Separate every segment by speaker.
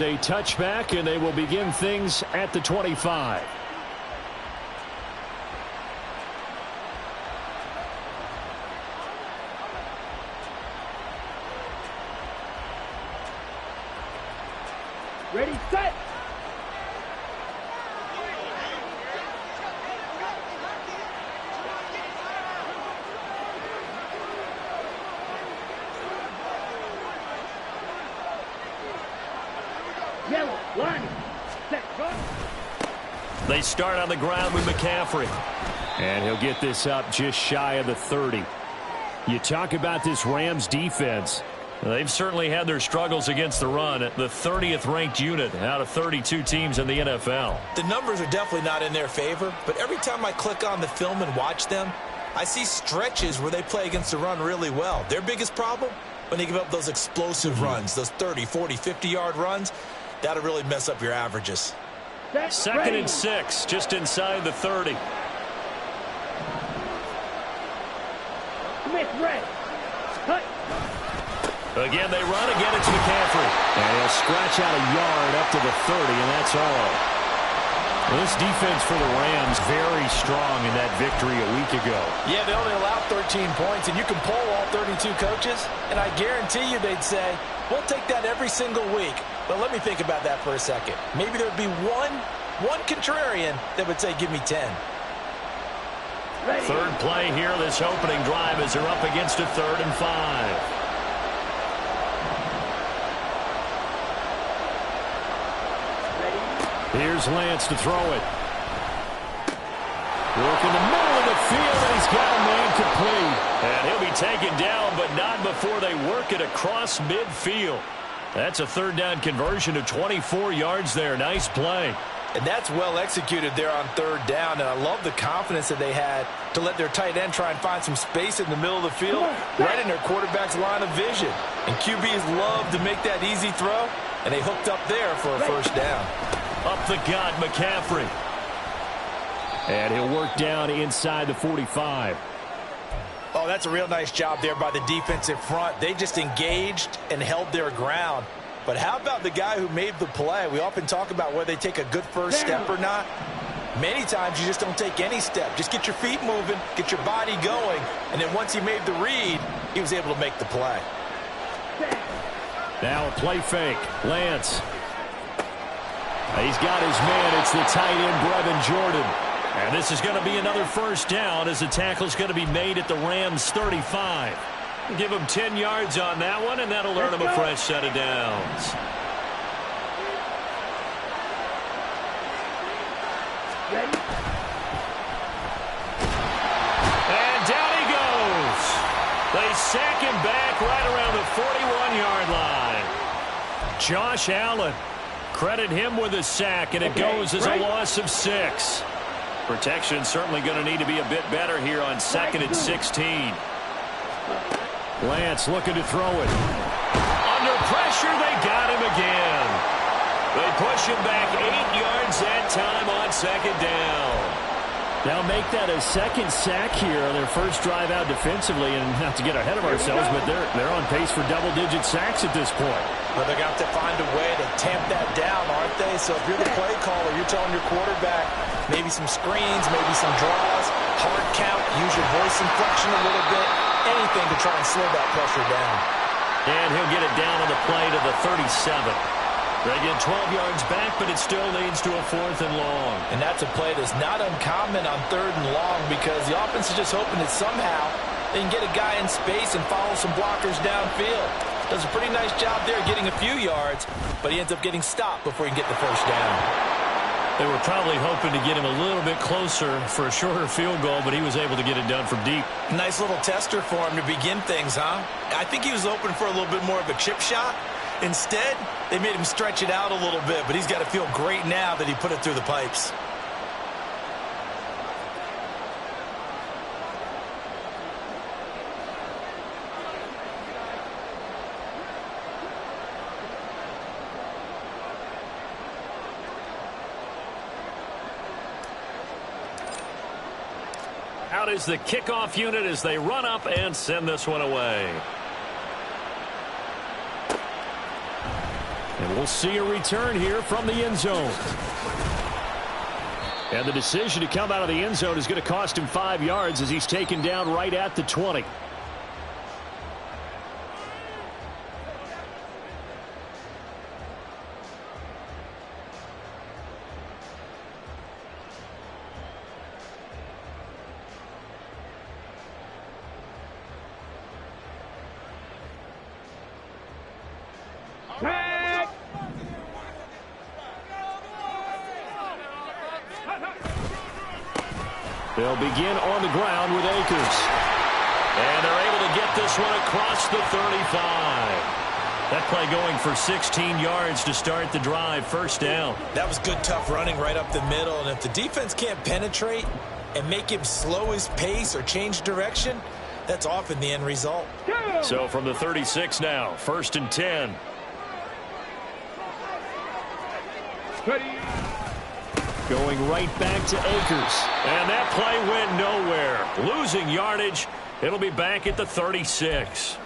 Speaker 1: A touchback, and they will begin things at the 25.
Speaker 2: Ready, set. Yellow, line, set, go.
Speaker 1: They start on the ground with McCaffrey. And he'll get this up just shy of the 30. You talk about this Rams defense. They've certainly had their struggles against the run. The 30th ranked unit out of 32 teams in the NFL.
Speaker 3: The numbers are definitely not in their favor, but every time I click on the film and watch them, I see stretches where they play against the run really well. Their biggest problem, when they give up those explosive runs, those 30, 40, 50-yard runs, that'll really mess up your averages.
Speaker 1: Second and 6, just inside the 30.
Speaker 2: Smith, red. Cut.
Speaker 1: Again, they run. Again, it's McCaffrey. And he'll scratch out a yard up to the 30, and that's all. This defense for the Rams, very strong in that victory a week ago.
Speaker 3: Yeah, they only allowed 13 points, and you can poll all 32 coaches, and I guarantee you they'd say, we'll take that every single week. But let me think about that for a second. Maybe there'd be one contrarian that would say, give me 10.
Speaker 2: Ready.
Speaker 1: Third play here, this opening drive, as they're up against a 3rd and 5. Here's Lance to throw it. Work in the middle of the field, and he's got a man complete. And he'll be taken down, but not before they work it across midfield. That's a 3rd down conversion of 24 yards there. Nice play.
Speaker 3: And that's well executed there on 3rd down. And I love the confidence that they had to let their tight end try and find some space in the middle of the field, right in their quarterback's line of vision. And QBs love to make that easy throw, and they hooked up there for a 1st down.
Speaker 1: Up the gut, McCaffrey. And he'll work down inside the 45.
Speaker 3: Oh, that's a real nice job there by the defensive front. They just engaged and held their ground. But how about the guy who made the play? We often talk about whether they take a good first step or not. Many times you just don't take any step. Just get your feet moving, get your body going, and then once he made the read, he was able to make the play.
Speaker 1: Now a play fake. Lance. He's got his man. It's the tight end, Brevin Jordan. And this is going to be another 1st down as the tackle's going to be made at the Rams' 35. Give him 10 yards on that one, and that'll earn him a fresh set of downs.
Speaker 2: Ready.
Speaker 1: And down he goes. They sack him back right around the 41-yard line. Josh Allen. Credit him with a sack, and it goes as a loss of 6. Protection certainly going to need to be a bit better here on 2nd and 16. Lance looking to throw it. Under pressure, they got him again. They push him back 8 yards that time on 2nd down. They'll make that a 2nd sack here on their first drive out defensively, and not to get ahead of ourselves, but they're on pace for double-digit sacks at this point.
Speaker 3: But they're going to have to find a way to tamp that down, aren't they? So if you're the play caller, you're telling your quarterback maybe some screens, maybe some draws, hard count, use your voice inflection a little bit, anything to try and slow that pressure down.
Speaker 1: And he'll get it down on the play to the 37. They get 12 yards back, but it still leads to a 4th and long. And
Speaker 3: that's a play that's not uncommon on 3rd and long because the offense is just hoping that somehow they can get a guy in space and follow some blockers downfield. Does a pretty nice job there getting a few yards, but he ends up getting stopped before he can get the 1st down.
Speaker 1: They were probably hoping to get him a little bit closer for a shorter field goal, but he was able to get it done from deep.
Speaker 3: Nice little tester for him to begin things, huh? I think he was open for a little bit more of a chip shot. Instead, they made him stretch it out a little bit, but he's got to feel great now that he put it through the pipes.
Speaker 1: Out is the kickoff unit as they run up and send this one away. And We'll see a return here from the end zone. And the decision to come out of the end zone is going to cost him 5 yards as he's taken down right at the 20. They'll begin on the ground with Akers. And they're able to get this one across the 35. That play going for 16 yards to start the drive. First down.
Speaker 3: That was good, tough running right up the middle. And if the defense can't penetrate and make him slow his pace or change direction, that's often the end result.
Speaker 1: So from the 36 now, 1st and 10.
Speaker 2: Ready.
Speaker 1: Going right back to Akers. And that play went nowhere. Losing yardage. It'll be back at the 36.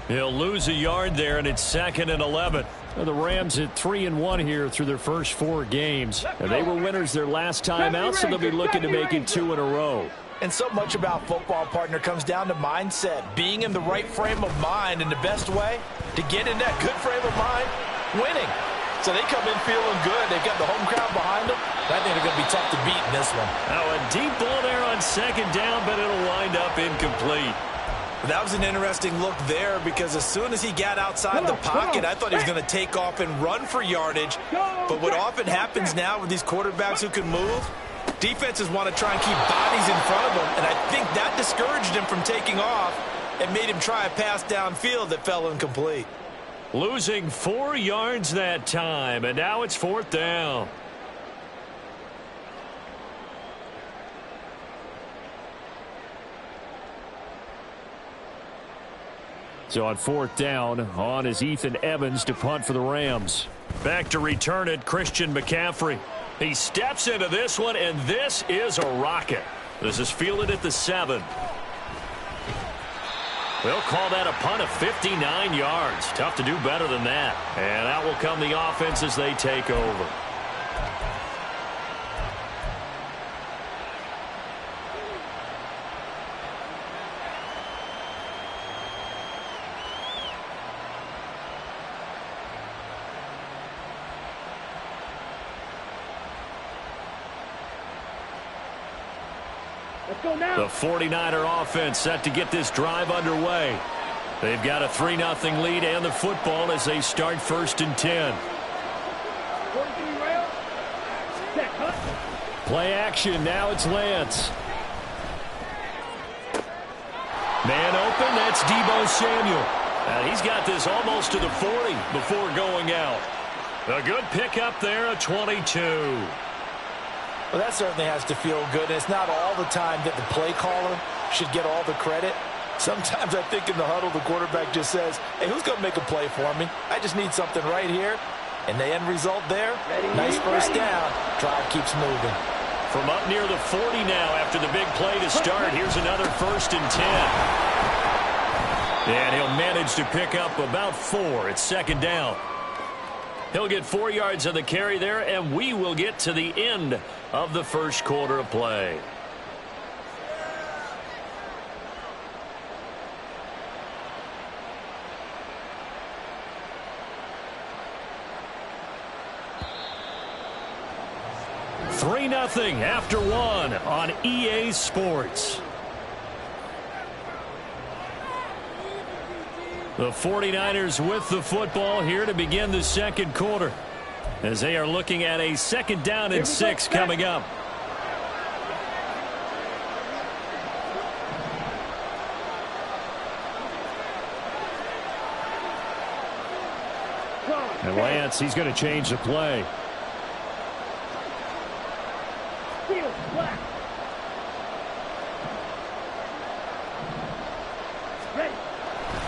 Speaker 1: He'll lose a yard there, and it's 2nd and 11. Well, the Rams at 3-1 here through their first 4 games. And they were winners their last time out, so they'll be looking to make it 2 in a row.
Speaker 3: And so much about football, partner, comes down to mindset. Being in the right frame of mind, and the best way to get in that good frame of mind, winning. So they come in feeling good. They've got the home crowd behind them. I think they're going to be tough to beat in this one.
Speaker 1: Now a deep ball there on 2nd down, but it'll wind up incomplete.
Speaker 3: That was an interesting look there because as soon as he got outside the pocket, I thought he was going to take off and run for yardage. But what often happens now with these quarterbacks who can move, defenses want to try and keep bodies in front of them. And I think that discouraged him from taking off and made him try a pass downfield that fell incomplete.
Speaker 1: Losing 4 yards that time, and now it's 4th down. So on 4th down, on is Ethan Evans to punt for the Rams. Back to return it, Christian McCaffrey. He steps into this one, and this is a rocket. This is fielded at the 7. They'll call that a punt of 59 yards. Tough to do better than that. And out will come the offense as they take over.
Speaker 2: Let's go now.
Speaker 1: The 49er offense set to get this drive underway. They've got a 3-0 lead and the football as they start 1st and 10. Play action. Now it's Lance. Man open. That's Deebo Samuel. And he's got this almost to the 40 before going out. A good pickup there, a 22.
Speaker 3: Well, that certainly has to feel good. And it's not all the time that the play caller should get all the credit. Sometimes I think in the huddle, the quarterback just says, hey, who's going to make a play for me? I just need something right here. And the end result there, nice first down. Drive keeps moving.
Speaker 1: From up near the 40 now after the big play to start, here's another 1st and 10. And he'll manage to pick up about 4. It's 2nd down. He'll get 4 yards on the carry there, and we will get to the end of the first quarter of play. Three 3-0 after 1 on EA Sports. The 49ers with the football here to begin the second quarter as they are looking at a 2nd down and 6 coming up. And Lance, he's going to change the play.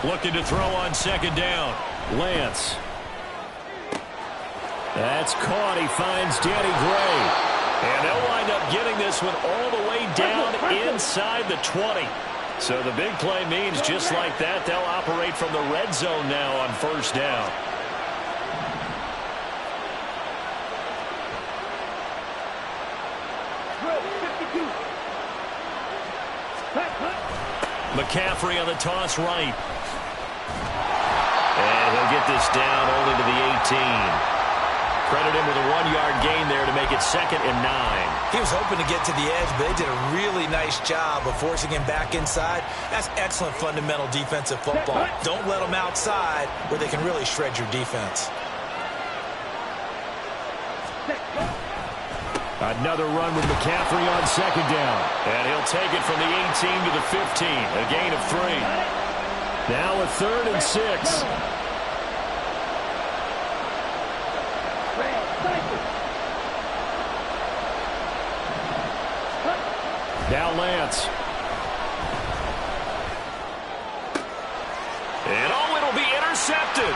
Speaker 1: Looking to throw on 2nd down. Lance. That's caught. He finds Danny Gray. And they'll wind up getting this one all the way down inside the 20. So the big play means just like that, they'll operate from the red zone now on 1st down. McCaffrey on the toss right. And he'll get this down only to the 18. Credit him with a 1-yard gain there to make it 2nd and 9.
Speaker 3: He was hoping to get to the edge, but they did a really nice job of forcing him back inside. That's excellent fundamental defensive football. Don't let them outside where they can really shred your defense.
Speaker 1: Another run with McCaffrey on 2nd down. And he'll take it from the 18 to the 15. A gain of 3. Now a 3rd and 6. Now Lance. And it'll be intercepted.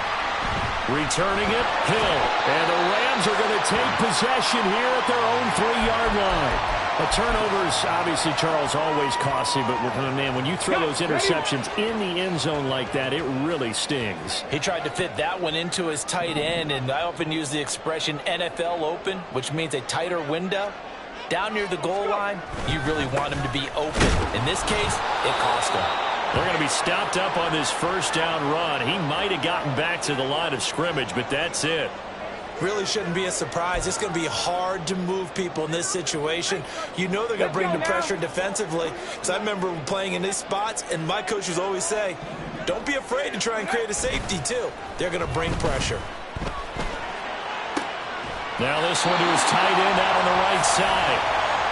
Speaker 1: Returning it, Hill. And the Rams are going to take possession here at their own 3-yard line. A turnover's obviously, Charles, always costly, but man, when you throw those interceptions in the end zone like that, it really stings.
Speaker 3: He tried to fit that one into his tight end, and I often use the expression NFL open, which means a tighter window. Down near the goal line, you really want him to be open. In this case, it cost him.
Speaker 1: They're going to be stopped up on this 1st down run. He might have gotten back to the line of scrimmage, but that's it.
Speaker 3: Really shouldn't be a surprise. It's going to be hard to move people in this situation. You know they're going to bring the pressure defensively. Because I remember playing in these spots, and my coaches always say, don't be afraid to try and create a safety, too. They're going to bring pressure.
Speaker 1: Now this one to his tight end out on the right side.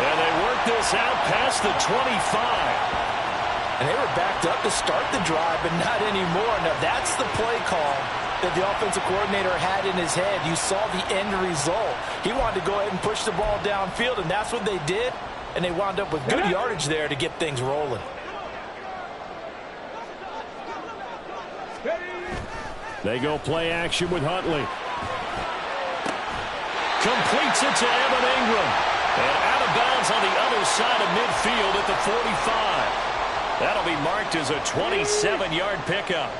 Speaker 1: And they work this out past the 25.
Speaker 3: And they were backed up to start the drive, but not anymore. Now that's the play call that the offensive coordinator had in his head. You saw the end result. He wanted to go ahead and push the ball downfield, and that's what they did. And they wound up with good yardage there to get things rolling.
Speaker 1: They go play action with Huntley. Completes it to Evan Ingram. And out of bounds on the other side of midfield at the 45. That'll be marked as a 27-yard pickup.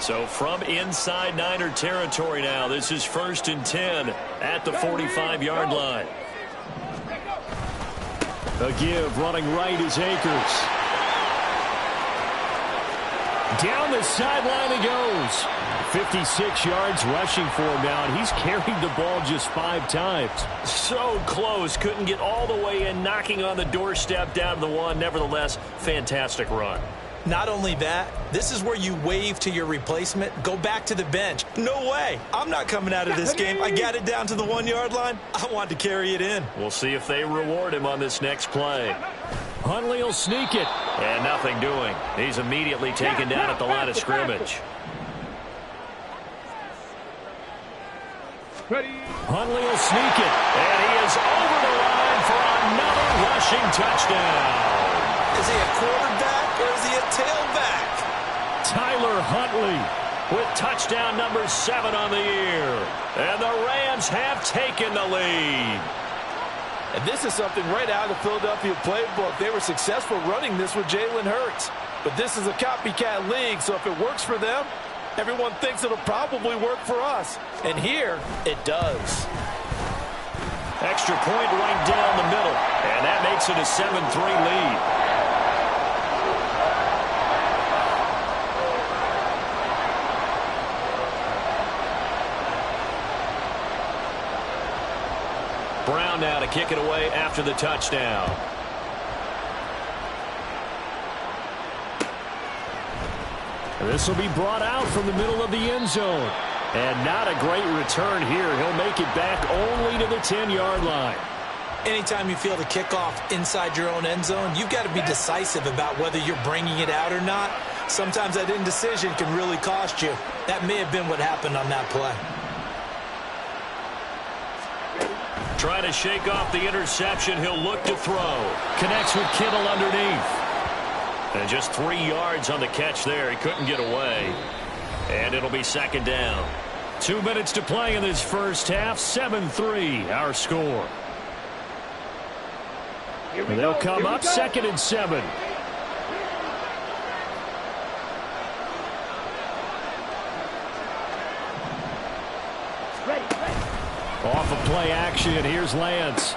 Speaker 1: So from inside Niner territory now, this is 1st and 10 at the 45-yard line. A give running right is Akers. Down the sideline he goes. 56 yards rushing for him now, and he's carried the ball just 5 times. So close, couldn't get all the way in, knocking on the doorstep down to the 1. Nevertheless, fantastic run.
Speaker 3: Not only that, this is where you wave to your replacement, go back to the bench. No way. I'm not coming out of this game. I got it down to the 1-yard line. I want to carry it in.
Speaker 1: We'll see if they reward him on this next play. Huntley will sneak it. And nothing doing. He's immediately taken down at the line of scrimmage. Huntley will sneak it. And he is over the line for another rushing touchdown.
Speaker 3: Is he a quarterback or is he a tailback?
Speaker 1: Tyler Huntley with touchdown number 7 on the year. And the Rams have taken the lead.
Speaker 4: And this is something right out of the Philadelphia playbook. They were successful running this with Jalen Hurts. But this is a copycat league, so if it works for them, everyone thinks it'll probably work for us. And here, it does.
Speaker 1: Extra point right down the middle. And that makes it a 7-3 lead. Brown now to kick it away after the touchdown. This will be brought out from the middle of the end zone. And not a great return here. He'll make it back only to the 10-yard line.
Speaker 3: Anytime you feel the kickoff inside your own end zone, you've got to be decisive about whether you're bringing it out or not. Sometimes that indecision can really cost you. That may have been what happened on that play.
Speaker 1: Trying to shake off the interception. He'll look to throw. Connects with Kittle underneath. And just 3 yards on the catch there. He couldn't get away. And it'll be 2nd down. 2 minutes to play in this first half. 7-3 our score. And they'll come up 2nd and 7. Off of play action, here's Lance.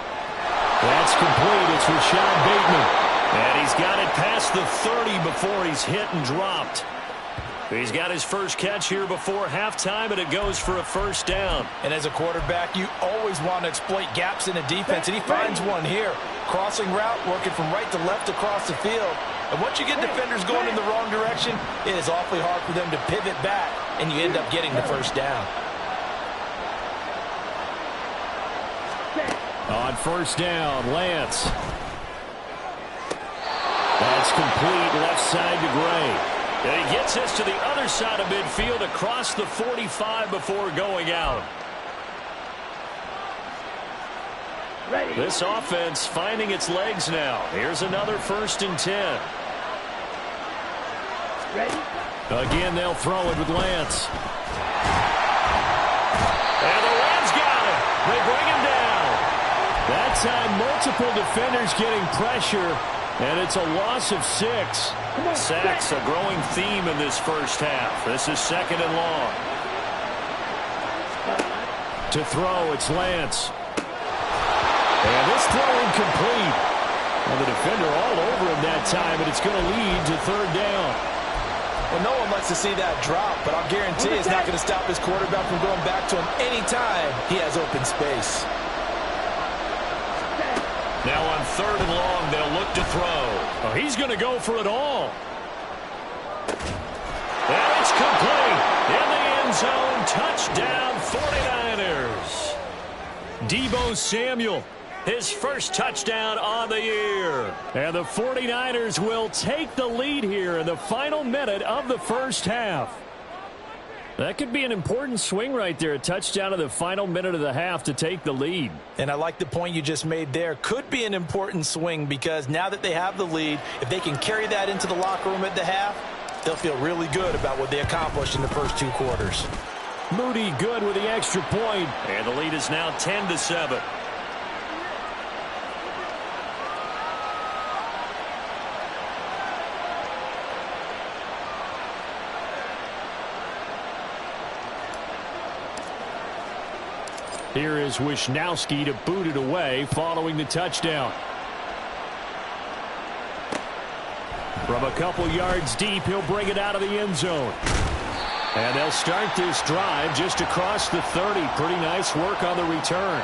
Speaker 1: That's complete. It's Rashad Bateman. And he's got it past the 30 before he's hit and dropped. He's got his first catch here before halftime, and it goes for a first down.
Speaker 3: And as a quarterback, you always want to exploit gaps in the defense, and he finds one here. Crossing route, working from right to left across the field. And once you get defenders going in the wrong direction, it is awfully hard for them to pivot back, and you end up getting the first down.
Speaker 1: On first down, Lance. That's complete left side to Gray. And he gets this to the other side of midfield across the 45 before going out.
Speaker 2: Ready.
Speaker 1: This offense finding its legs now. Here's another 1st and 10.
Speaker 2: Ready.
Speaker 1: Again, they'll throw it with Lance. And the Rams got it. They bring him down. That time, multiple defenders getting pressure, and it's a loss of 6. Sacks, a growing theme in this first half. This is 2nd and long. To throw, it's Lance. And this throw incomplete. And the defender all over him that time, and it's going to lead to 3rd down.
Speaker 3: Well, no one likes to see that drop, but I'll guarantee it's not going to stop his quarterback from going back to him anytime he has open space.
Speaker 1: Now on 3rd and long, they'll look to throw. Oh, he's going to go for it all. And it's complete. In the end zone, touchdown 49ers. Deebo Samuel, his first touchdown on the year. And the 49ers will take the lead here in the final minute of the first half. That could be an important swing right there. A touchdown in the final minute of the half to take the lead.
Speaker 3: And I like the point you just made there. Could be an important swing because now that they have the lead, if they can carry that into the locker room at the half, they'll feel really good about what they accomplished in the first 2 quarters.
Speaker 1: Moody good with the extra point. And the lead is now 10-7. Here is Wisnowski to boot it away following the touchdown. From a couple yards deep, he'll bring it out of the end zone. And they'll start this drive just across the 30. Pretty nice work on the return.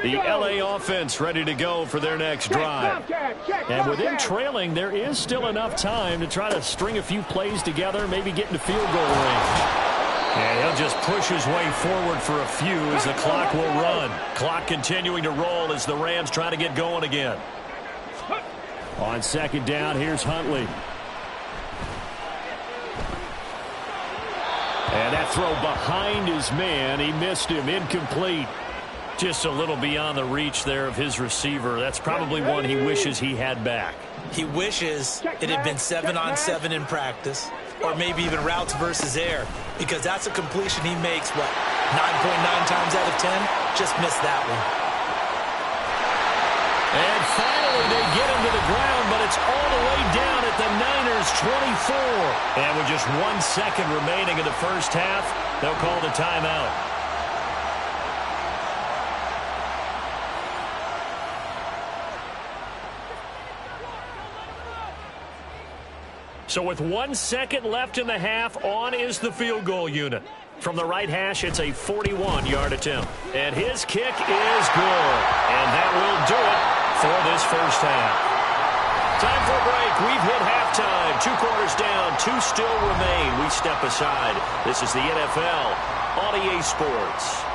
Speaker 1: The LA offense ready to go for their next drive. And with them trailing, there is still enough time to try to string a few plays together, maybe get into field goal range. And he'll just push his way forward for a few as the clock will run. Clock continuing to roll as the Rams try to get going again. On 2nd down, here's Huntley. And that throw behind his man. He missed him. Incomplete. Just a little beyond the reach there of his receiver. That's probably one he wishes he had back.
Speaker 3: He wishes it had been 7-on-7 in practice, or maybe even routes versus air, because that's a completion he makes, what, 9.9 times out of 10? Just missed that one.
Speaker 1: And finally they get him to the ground, but it's all the way down at the Niners' 24. And with just 1 second remaining in the first half, they'll call the timeout. So with 1 second left in the half, on is the field goal unit. From the right hash, it's a 41-yard attempt. And his kick is good. And that will do it for this first half. Time for a break. We've hit halftime. 2 quarters down, 2 still remain. We step aside. This is the NFL on EA Sports.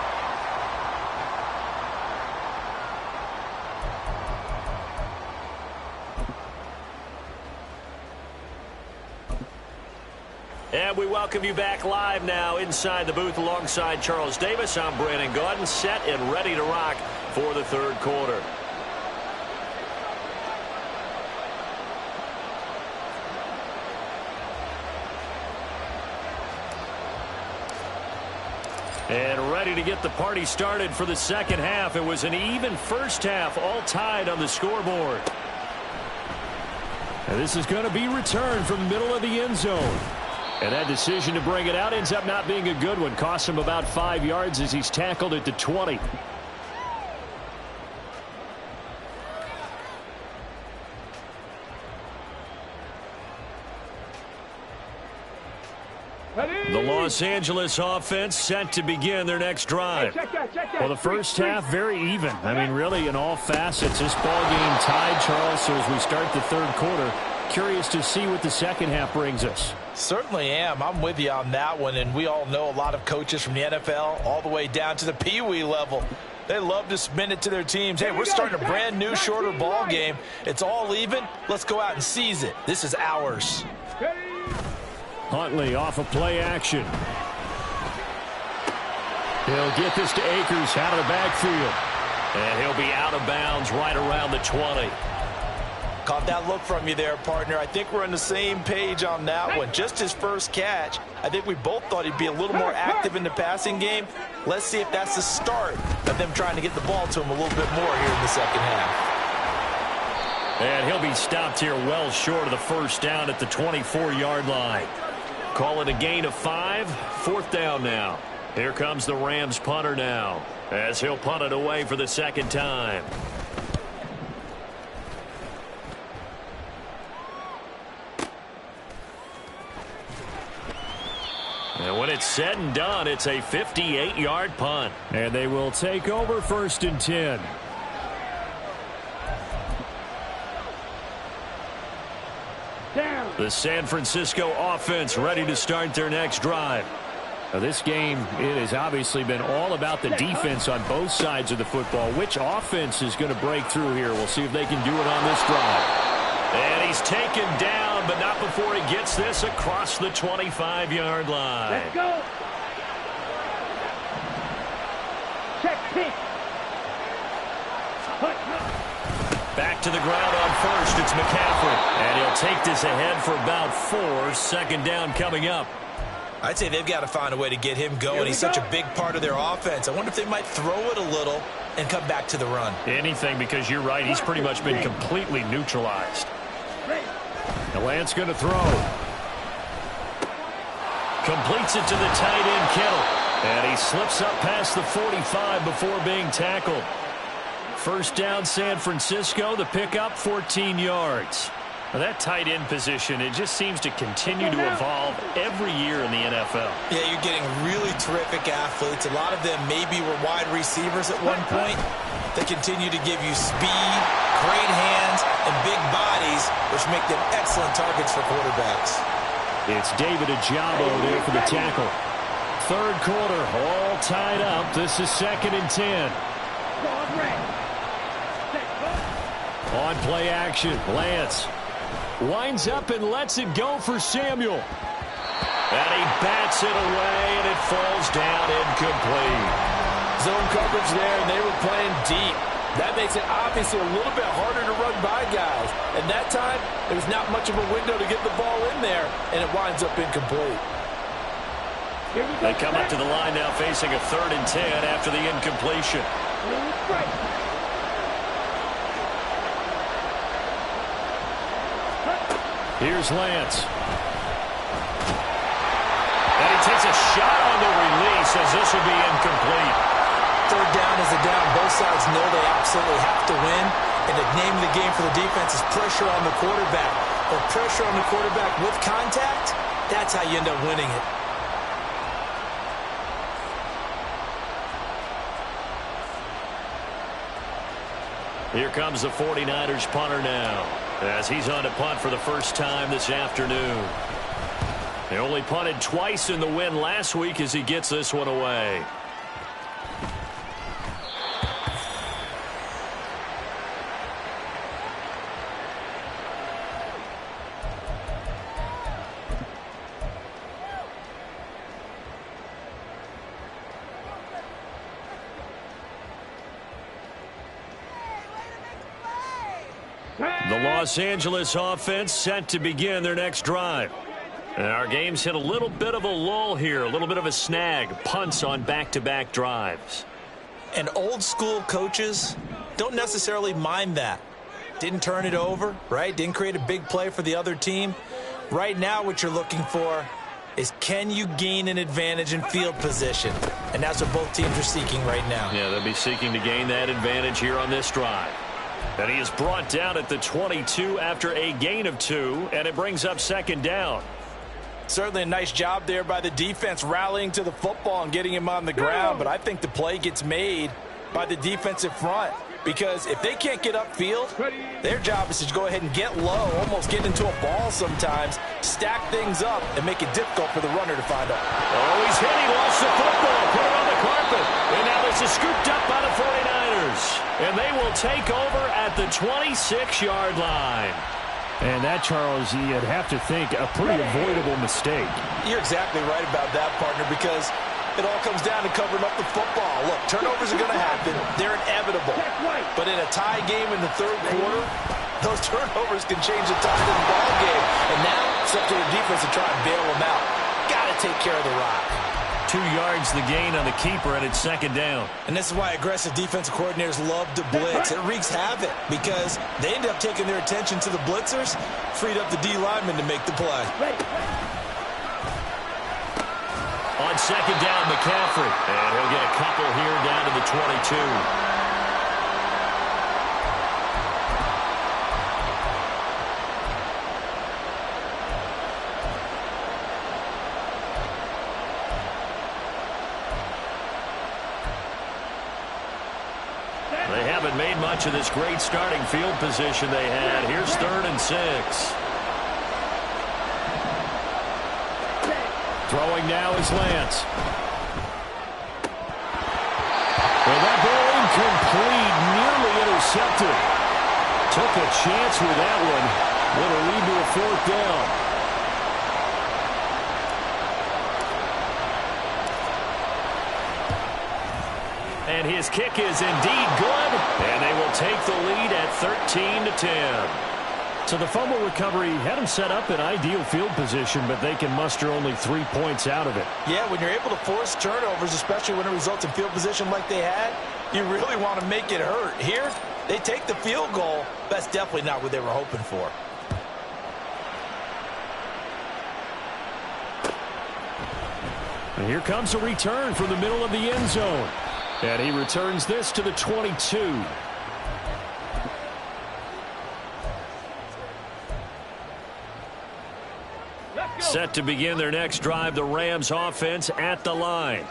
Speaker 1: And we welcome you back live now inside the booth alongside Charles Davis. I'm Brandon Gaudin, set and ready to rock for the 3rd quarter. And ready to get the party started for the 2nd half. It was an even first half, all tied on the scoreboard. And this is going to be returned from the middle of the end zone. And that decision to bring it out ends up not being a good one. Costs him about 5 yards as he's tackled at the 20. The Los Angeles offense set to begin their next drive.
Speaker 2: Check that.
Speaker 1: Well, the first half, very even. I mean, really, in all facets, this ball game tied, Charles. So as we start the third quarter, curious to see what the second half brings us.
Speaker 3: Certainly am. I'm with you on that one. And we all know a lot of coaches from the NFL all the way down to the Pee-wee level. They love to spin it to their teams. Hey, we're starting a brand new, shorter ball game. It's all even. Let's go out and seize it. This is ours.
Speaker 1: Huntley off of play action. He'll get this to Akers out of the backfield. And he'll be out of bounds right around the 20.
Speaker 3: Caught that look from you there, partner. I think we're on the same page on that one. Just his first catch. I think we both thought he'd be a little more active in the passing game. Let's see if that's the start of them trying to get the ball to him a little bit more here in the second half.
Speaker 1: And he'll be stopped here well short of the first down at the 24-yard line. Call it a gain of 5. Fourth down now. Here comes the Rams punter now, as he'll punt it away for the second time. And when it's said and done, it's a 58-yard punt. And they will take over 1st and 10. The San Francisco offense ready to start their next drive. Now this game, it has obviously been all about the defense on both sides of the football. Which offense is going to break through here? We'll see if they can do it on this drive. And he's taken down, but not before he gets this across the 25-yard line.
Speaker 2: Let's go. Check, pick.
Speaker 1: Back to the ground on first. It's McCaffrey. And he'll take this ahead for about 4. 2nd down coming up.
Speaker 3: I'd say they've got to find a way to get him going. He's such a big part of their offense. I wonder if they might throw it a little and come back to the run.
Speaker 1: Anything, because you're right. He's pretty much been completely neutralized. The Lance going to throw. Completes it to the tight end, Kittle. And he slips up past the 45 before being tackled. First down, San Francisco. The pickup, 14 yards. Now that tight end position, it just seems to continue to evolve every year in the NFL.
Speaker 3: Yeah, you're getting really terrific athletes. A lot of them maybe were wide receivers at one point. They continue to give you speed, great hands, and big bodies, which make them excellent targets for quarterbacks.
Speaker 1: It's David Ojabo there for the tackle. Third quarter, all tied up. This is 2nd and 10. On play action, Lance winds up and lets it go for Samuel. And he bats it away, and it falls down incomplete.
Speaker 4: Zone coverage there, and they were playing deep. That makes it obviously a little bit harder to run by guys. And that time, there's not much of a window to get the ball in there, and it winds up incomplete.
Speaker 1: They come up to the line now facing a 3rd and 10 after the incompletion. Here's Lance. And he takes a shot on the release as this will be incomplete.
Speaker 3: Third down is a down. Both sides know they absolutely have to win. And the name of the game for the defense is pressure on the quarterback. Or pressure on the quarterback with contact, that's how you end up winning it.
Speaker 1: Here comes the 49ers punter now, as he's on to punt for the first time this afternoon. They only punted twice in the win last week as he gets this one away. The Los Angeles offense set to begin their next drive. And our game's hit a little bit of a lull here, a little bit of a snag. Punts on back-to-back drives.
Speaker 3: And old school coaches don't necessarily mind that. Didn't turn it over, right? Didn't create a big play for the other team. Right now what you're looking for is, can you gain an advantage in field position? And that's what both teams are seeking right now.
Speaker 1: Yeah, they'll be seeking to gain that advantage here on this drive. And he is brought down at the 22 after a gain of 2, and it brings up second down.
Speaker 3: Certainly a nice job there by the defense rallying to the football and getting him on the ground, but I think the play gets made by the defensive front, because if they can't get upfield, their job is to go ahead and get low, almost get into a ball sometimes, stack things up, and make it difficult for the runner to find out.
Speaker 1: Oh, he's hit. He lost the football. Put it on the carpet. And now this is scooped up by the 49ers. And they will take over at the 26-yard line.
Speaker 2: And that, Charles, you'd have to think a pretty avoidable mistake.
Speaker 3: You're exactly right about that, partner, because it all comes down to covering up the football. Look, turnovers are going to happen. They're inevitable. But in a tie game in the third quarter, those turnovers can change the tide of the ball game. And now it's up to the defense to try and bail them out. Got to take care of the rock.
Speaker 1: 2 yards the gain on the keeper, and it's second down.
Speaker 3: And this is why aggressive defensive coordinators love to blitz. It wreaks havoc because they end up taking their attention to the blitzers, freed up the D lineman to make the play.
Speaker 1: On second down, McCaffrey. And he'll get a couple here down to the 22. They haven't made much of this great starting field position they had. Here's 3rd and 6. Throwing now is Lance. Well, that ball incomplete, nearly intercepted. Took a chance with that one. Will lead to a 4th down. And his kick is indeed good, and they will take the lead at 13-10.
Speaker 2: So the fumble recovery had them set up in ideal field position, but they can muster only 3 points out of it.
Speaker 3: Yeah, when you're able to force turnovers, especially when it results in field position like they had, you really want to make it hurt. Here, they take the field goal. That's definitely not what they were hoping for.
Speaker 2: And here comes a return from the middle of the end zone. And he returns this to the 22.
Speaker 1: Set to begin their next drive, the Rams offense at the line.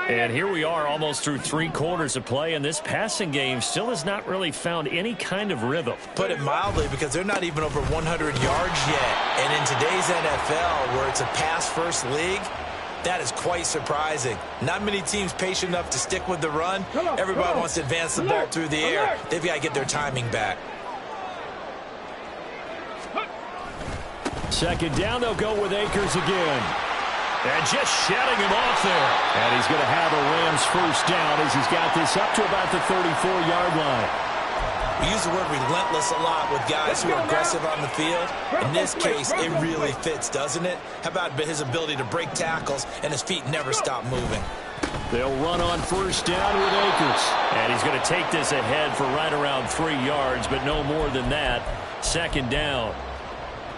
Speaker 1: And here we are almost through 3 quarters of play, and this passing game still has not really found any kind of rhythm.
Speaker 3: Put it mildly, because they're not even over 100 yards yet. And in today's NFL, where it's a pass-first league, that is quite surprising. Not many teams patient enough to stick with the run. Everybody wants to advance the ball through the air. They've got to get their timing back.
Speaker 2: Second down, they'll go with Akers again.
Speaker 1: And just shutting him off there.
Speaker 2: And he's going to have a Rams first down as he's got this up to about the 34-yard line.
Speaker 3: We use the word relentless a lot with guys who are aggressive on the field. In this case, it really fits, doesn't it? How about his ability to break tackles and his feet never stop moving?
Speaker 2: They'll run on first down with Akers.
Speaker 1: And he's going to take this ahead for right around 3 yards, but no more than that. Second down.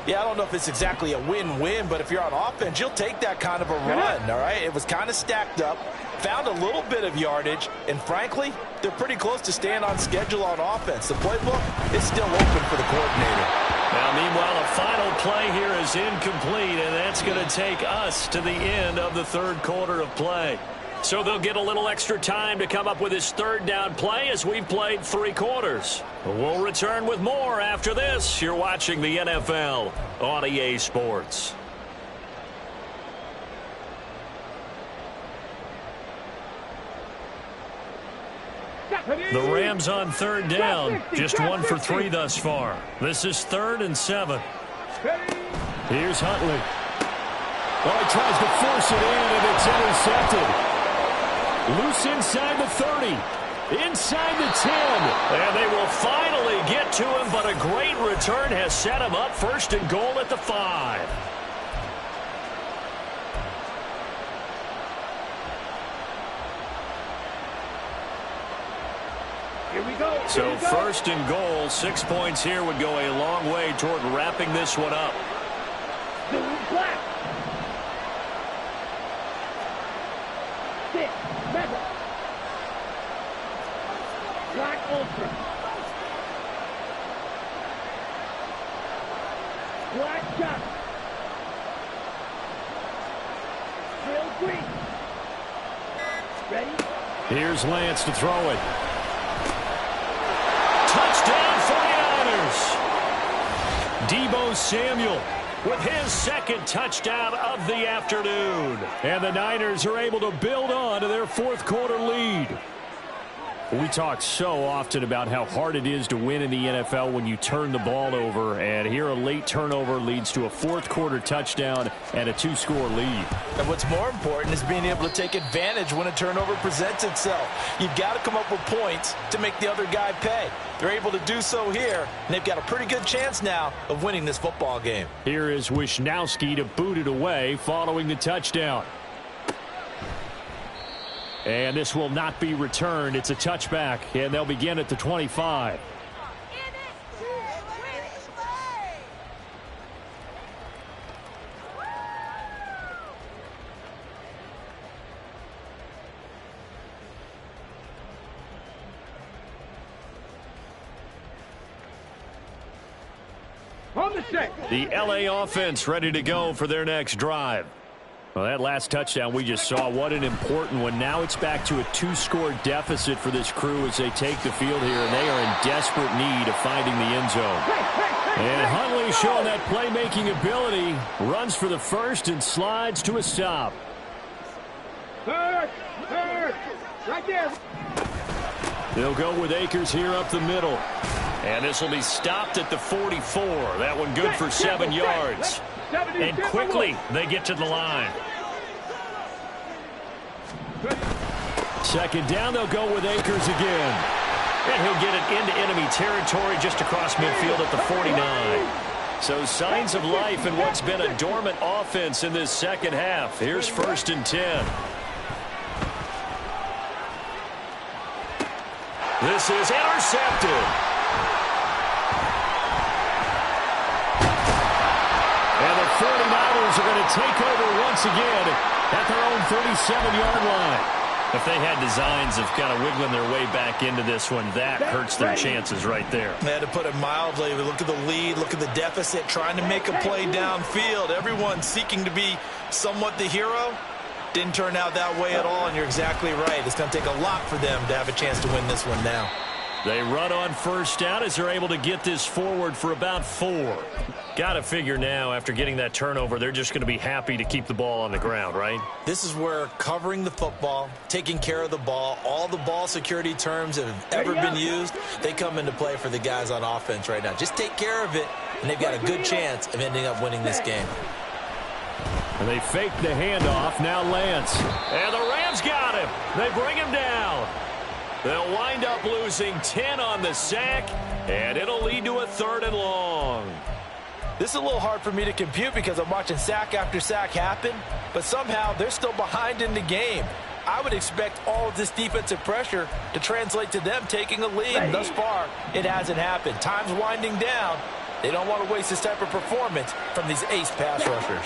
Speaker 3: Yeah, I don't know if it's exactly a win-win, but if you're on offense, you'll take that kind of a run, all right? It was kind of stacked up, found a little bit of yardage, and frankly, they're pretty close to staying on schedule on offense. The playbook is still open for the coordinator.
Speaker 1: Now, meanwhile, a final play here is incomplete, and that's going to take us to the end of the 3rd quarter of play. So they'll get a little extra time to come up with his 3rd down play as we've played 3 quarters. We'll return with more after this. You're watching the NFL on EA Sports. The Rams on 3rd down, just 1 for 3 thus far. This is 3rd and 7.
Speaker 2: Here's Huntley. Oh, he tries to force it in, and it's intercepted. Loose inside the 30. Inside the 10.
Speaker 1: And they will finally get to him, but a great return has set him up 1st and goal at the 5. So first and goal, 6 points here would go a long way toward wrapping this one up.
Speaker 5: Black. 6, 7. Black Ultra. Black Shot. Drill green. Ready?
Speaker 2: Here's Lance to throw it.
Speaker 1: Touchdown 49ers. Deebo Samuel with his second touchdown of the afternoon.
Speaker 2: And the Niners are able to build on to their fourth quarter lead. We talk so often about how hard it is to win in the NFL when you turn the ball over. And here a late turnover leads to a fourth quarter touchdown and a 2-score lead.
Speaker 3: And what's more important is being able to take advantage when a turnover presents itself. You've got to come up with points to make the other guy pay. They're able to do so here, and they've got a pretty good chance now of winning this football game.
Speaker 2: Here is Wisnowski to boot it away following the touchdown. And this will not be returned. It's a touchback, and they'll begin at the 25. The LA offense ready to go for their next drive. Well, that last touchdown we just saw, what an important one. Now it's back to a 2-score deficit for this crew as they take the field here, and they are in desperate need of finding the end zone. And Huntley showing that playmaking ability, runs for the first and slides to a stop.
Speaker 5: Right there.
Speaker 2: They'll go with Akers here up the middle.
Speaker 1: And this will be stopped at the 44. That one good for 7 yards. And quickly they get to the line.
Speaker 2: Second down, they'll go with Akers again.
Speaker 1: And he'll get it into enemy territory just across midfield at the 49. So signs of life in what's been a dormant offense in this second half. Here's first and 10. This is intercepted.
Speaker 2: And the 49ers are going to take over once again at their own 37-yard line.
Speaker 1: If they had designs of kind of wiggling their way back into this one, that hurts their chances right there.
Speaker 3: They had to put it mildly. Look at the lead. Look at the deficit. Trying to make a play downfield. Everyone seeking to be somewhat the hero. Didn't turn out that way at all, and you're exactly right. It's going to take a lot for them to have a chance to win this one now.
Speaker 1: They run on first down as they're able to get this forward for about 4. Got to figure now, after getting that turnover, they're just going to be happy to keep the ball on the ground, right?
Speaker 3: This is where covering the football, taking care of the ball, all the ball security terms that have ever been used, they come into play for the guys on offense right now. Just take care of it, and they've got a good chance of ending up winning this game.
Speaker 2: And they fake the handoff. Now Lance.
Speaker 1: And the Rams got him. They bring him down. They'll wind up losing 10 on the sack, and it'll lead to a 3rd and long.
Speaker 3: This is a little hard for me to compute because I'm watching sack after sack happen, but somehow they're still behind in the game. I would expect all of this defensive pressure to translate to them taking a lead. Thus far, it hasn't happened. Time's winding down. They don't want to waste this type of performance from these ace pass rushers.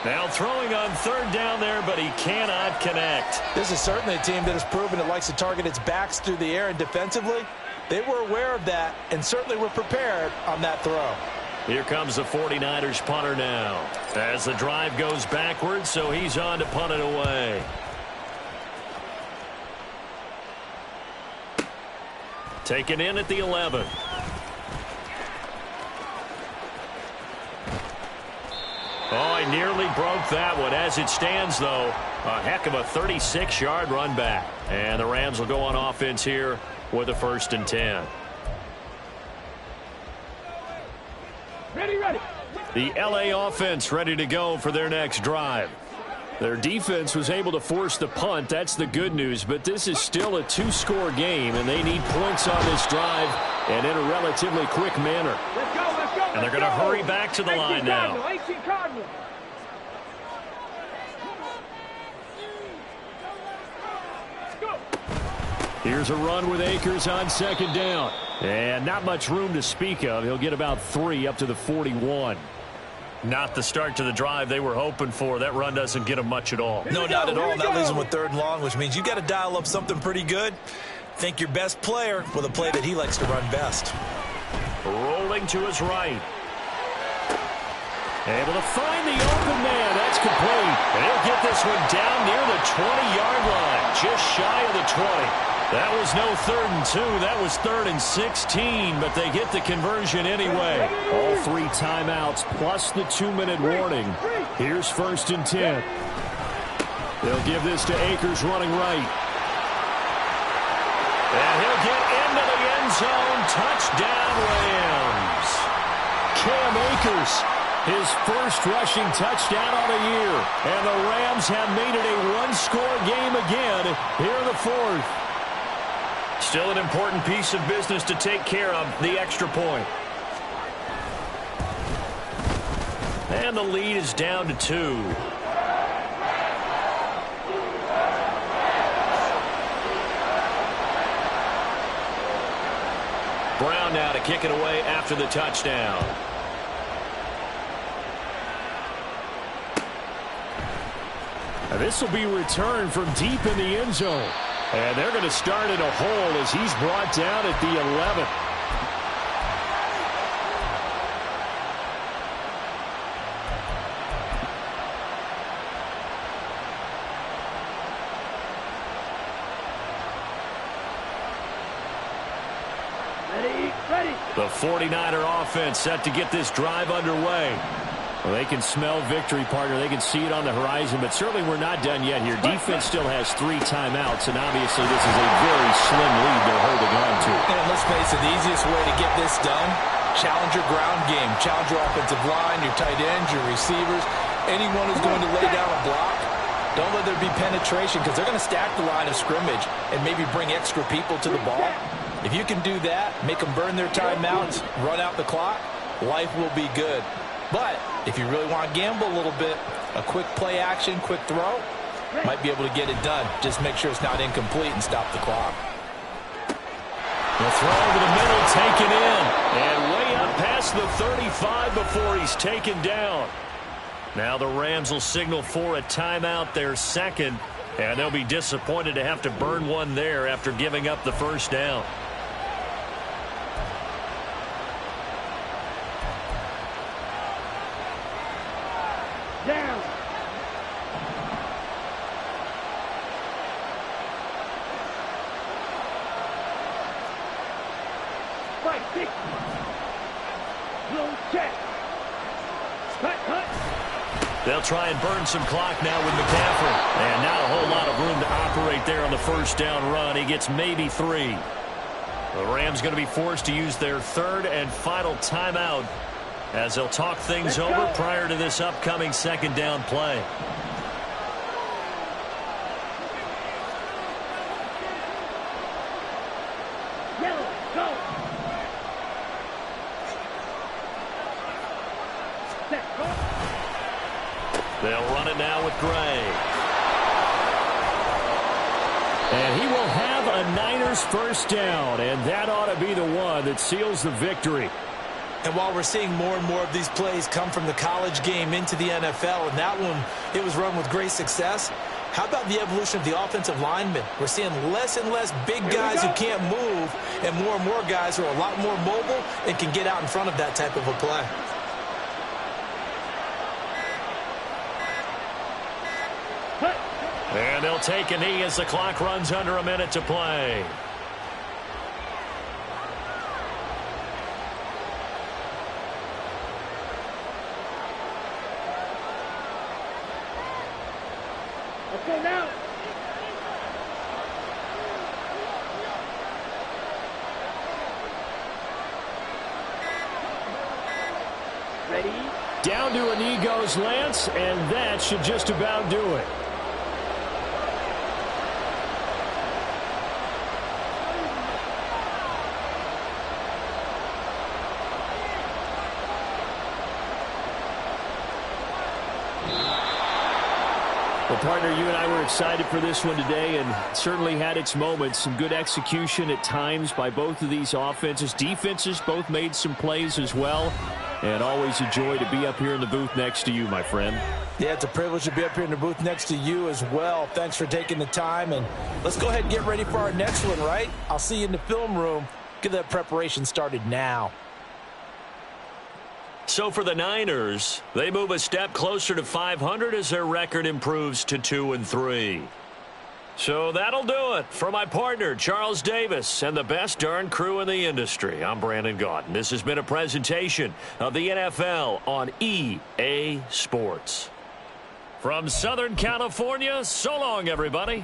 Speaker 1: Now throwing on 3rd down there, but he cannot connect.
Speaker 3: This is certainly a team that has proven it likes to target its backs through the air, and defensively, they were aware of that and certainly were prepared on that throw.
Speaker 1: Here comes the 49ers punter now. As the drive goes backwards, so he's on to punt it away. Taken in at the 11. Oh, he nearly broke that one. As it stands, though, a heck of a 36-yard run back. And the Rams will go on offense here with a 1st and 10.
Speaker 5: Ready.
Speaker 2: The LA offense ready to go for their next drive. Their defense was able to force the punt. That's the good news. But this is still a 2-score game, and they need points on this drive and in a relatively quick manner.
Speaker 5: Let's go.
Speaker 1: And they're going to hurry back to the line now.
Speaker 5: 18 Cardinals.
Speaker 2: Here's a run with Akers on second down. And not much room to speak of. He'll get about 3 up to the 41.
Speaker 1: Not the start to the drive they were hoping for. That run doesn't get them much at all.
Speaker 3: No, not at all. That leaves them with 3rd and long, which means you got to dial up something pretty good. Think your best player with a play that he likes to run best.
Speaker 1: Rolling to his right.
Speaker 2: Able to find the open man. That's complete.
Speaker 1: And he'll get this one down near the 20-yard line, just shy of the 20. That was no 3rd and 2. That was 3rd and 16, but they get the conversion anyway.
Speaker 2: All 3 timeouts plus the 2-minute warning. Here's 1st and 10. They'll give this to Akers running right.
Speaker 1: And he'll get into the end zone. Touchdown, Rams.
Speaker 2: Cam Akers, his first rushing touchdown on the year. And the Rams have made it a one-score game again here in the 4th.
Speaker 1: Still an important piece of business to take care of, the extra point. And the lead is down to 2. Brown now to kick it away after the touchdown.
Speaker 2: And this will be returned from deep in the end zone. And they're going to start in a hole as he's brought down at the 11.
Speaker 5: Ready.
Speaker 1: The 49er offense set to get this drive underway.
Speaker 2: Well, they can smell victory, partner. They can see it on the horizon, but certainly we're not done yet here. Defense still has 3 timeouts, and obviously this is a very slim lead they're holding on to.
Speaker 3: And let's face it, the easiest way to get this done, challenge your ground game. Challenge your offensive line, your tight ends, your receivers, anyone who's going to lay down a block. Don't let there be penetration because they're going to stack the line of scrimmage and maybe bring extra people to the ball. If you can do that, make them burn their timeouts, run out the clock, life will be good. But if you really want to gamble a little bit, a quick play action, quick throw, might be able to get it done. Just make sure it's not incomplete and stop the clock.
Speaker 1: The throw over the middle, taken in. And way up past the 35 before he's taken down. Now the Rams will signal for a timeout, their 2nd. And they'll be disappointed to have to burn one there after giving up the 1st down.
Speaker 5: Down. Fight, 6. Blow check. Cut.
Speaker 1: They'll try and burn some clock now with McCaffrey. And not a whole lot of room to operate there on the 1st down run. He gets maybe 3. The Rams going to be forced to use their 3rd and final timeout as they'll talk things over prior to this upcoming 2nd down play.
Speaker 5: Yellow, go. Set, go.
Speaker 1: They'll run it now with Gray.
Speaker 2: And he will have a Niners 1st down, and that ought to be the one that seals the victory.
Speaker 3: And while we're seeing more and more of these plays come from the college game into the NFL, and that one, it was run with great success, how about the evolution of the offensive linemen? We're seeing less and less big guys who can't move, and more guys who are a lot more mobile and can get out in front of that type of a play.
Speaker 1: And they'll take a knee as the clock runs under a minute to play.
Speaker 5: Let's go now. Ready?
Speaker 2: Down to a knee goes Lance, and that should just about do it. Well, partner, you and I were excited for this one today, and it certainly had its moments. Some good execution at times by both of these offenses. Defenses both made some plays as well. And always a joy to be up here in the booth next to you, my friend.
Speaker 3: Yeah, it's a privilege to be up here in the booth next to you as well. Thanks for taking the time, and let's go ahead and get ready for our next one, right? I'll see you in the film room. Get that preparation started now.
Speaker 1: So for the Niners, they move a step closer to 500 as their record improves to 2-3. So that'll do it for my partner, Charles Davis, and the best darn crew in the industry. I'm Brandon Gaudin. This has been a presentation of the NFL on EA Sports. From Southern California, so long, everybody.